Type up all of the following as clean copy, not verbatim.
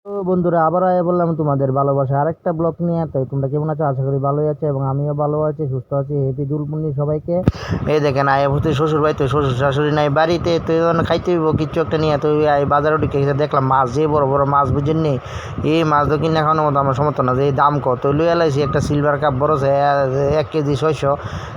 তো বন্ধুরা আবারও বললাম তোমাদের ভালোবাসা আরেকটা ব্লগ নিয়ে। তাই তোমরা কেমন আছো? আশা করি ভালোই আছো এবং আমিও ভালো আছি, সুস্থ আছি। হ্যাপি দুলপুর্ণি সবাইকে। এই দেখেন আয় ভূতি শ্বশুর বাড়ি, তো শ্বশুর শাশুড়ি নাই বাড়িতে, তো খাইতে হইব কিছু একটা নিয়ে। তো আই বাজারে ঢুকে দেখলাম মাছ, যে বড় বড় মাছ বুঝেন নি, এই মাছ তো কিনে খাওয়ানোর মতো আমার সমর্থ না। যে এই দাম কত লুয়ে এলাইছি একটা সিলভার কাপ বড় 1 কেজি 600।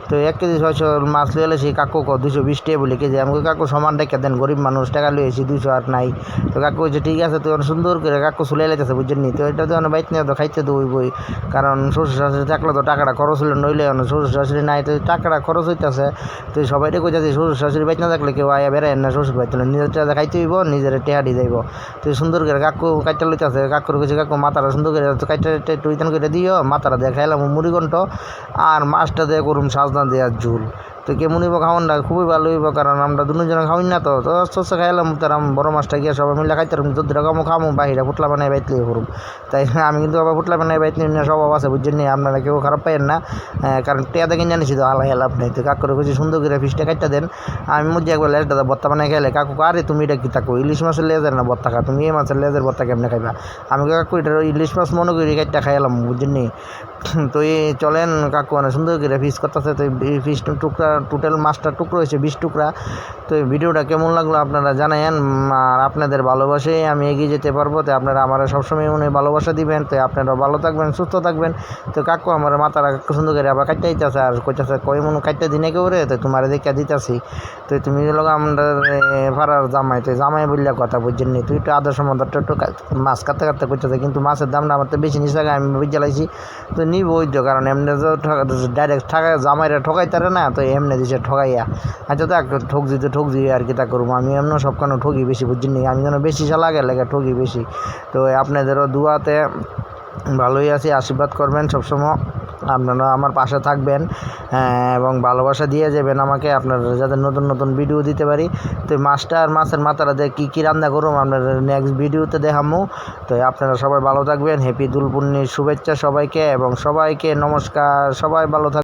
তো 1 কেজি 600 মাছ লুয়ে এলাইছি। কাকু 220 টাকা বলে কেজি। আমাকে কাকু সমান টাকা দেন, গরিব মানুষ, টাকা লুয়েছি 200 আর নাই। তো কাকু হচ্ছে ঠিক আছে, তো সুন্দর করে কাকু চলে এলাইতেছে বুঝছেন নি। তো এটা তো বাইক নিয়ে তো খাইতে তো বই, কারণ শ্বশুর শাশুড়ি থাকলে তো টাকাটা খরচ হইলে, নইলে শ্বশুর শাশুড়ি নাই তো টাকাটা খরচ হইতেছে। তো সবাই কইতাছে শ্বশুর শাশুড়ি বাইক না থাকলে কেউ আয়া বেড়ায় না শ্বশুর বাড়ি, তুলে নিজের টাকা খাইতে হইব, নিজের টেহাডি যাইব। তো সুন্দর করে কাকু কাইটা লইতেছে। কাকুর কাছে কাকু মাথাটা সুন্দর করে কাইটা টুইতান করে দিও, মাথাটা দিয়ে খাইলাম মুড়িঘণ্ট, আর মাছটা দিয়ে করুম সাজনা দেওয়ার ঝুল। তো কেমন হইব খাওয়ানটা? খুবই ভালো হইব, কারণ আমরা দুজনে খাওয়াই না। তো আস্তে খাইলাম, তার বড় মাছটা গিয়ে সবাই মিলে খাইতে পারবো। যদি রকমও খামো বাহিরে ফুটলা বানাই বাইতলে করুম। তাই আমি কিন্তু আবার ফুটলা বানাই বাইতলে স্বভাব আছে বুঝছেন নি, আপনারা কেউ খারাপ পাইয়েন না। কারণ টেয়াতে কিনে আনিছি তো হালা লাভ নেই। তো কাকুরে কইছি সুন্দর করে ফিসটা কাটটা দেন। আমি মধ্যে একবার লেজটা ভর্তা বানাই খাইলে কাকু আরে তুমি এটা কি থাকো, ইলিশ মাছের লেজের না ভর্তা খা, তুমি এই মাছের লেজের ভর্তা কেমনে খাইবা? আমি কাকু এটা ইলিশ মাছ মনে করি কাটটা খাইলাম বুঝছেন নি। তো এই চলেন কাকু অনেক সুন্দর করে ফিস করতেছে। তো এই ফিস টুকরা টোটাল মাছটা টুকরো হয়েছে 20 টুকরা। তো এই ভিডিওটা কেমন লাগলো আপনারা জানায়েন। আর আপনাদের ভালোবাসায় আমি এগিয়ে যেতে পারবো। তো আপনারা আমার সবসময় মনে ভালোবাসা দিবেন। তো আপনারা ভালো থাকবেন, সুস্থ থাকবেন। তো কাকু আমার মাথাটা সুন্দর করে আবার কাটতে দিতেছে, আর কইতেছে কই মনে কাটতে দিনে কেউ রে, তো তোমার দেখে দিতেছি। তো তুমি লোক আমরা ফারার জামাই, তো জামাই বললে কথা বুঝছেন নি। তুই একটু আদর সম্বন্ধ একটু মাছ কাটতে কাটতে করতেছে, কিন্তু মাছের দামটা আমার তো বেশি নিচে আমি বুঝে লাইছি। তো নিব ওই তো, কারণ এমনি তো ডাইরেক্ট জামাইরা ঠকাইতারে না, তো এমনি দিছে ঠকাইয়া। আচ্ছা দেখ ঠকজি তো ঠকজি আর কি তা করবো। আমি এমন সবখানে ঠকি বেশি বুঝছেন নি, আমি যেন বেশি লাগে ঠকি বেশি। তো আপনাদেরও দুয়াতে ভালোই আছি, আশীর্বাদ করবেন সবসময়, আপনারা আমার পাশে থাকবেন এবং ভালোবাসা দিয়ে যাবেন আমাকে, আপনারা যাতে নতুন নতুন ভিডিও দিতে পারি। তো মাছটা আর মাছের মাথাটা দিয়ে কী কী রান্না করুম আপনারা নেক্সট ভিডিওতে দেখামো। তো আপনারা সবাই ভালো থাকবেন। হ্যাপি দুলপুর্ণির শুভেচ্ছা সবাইকে, এবং সবাইকে নমস্কার। সবাই ভালো থাকবেন।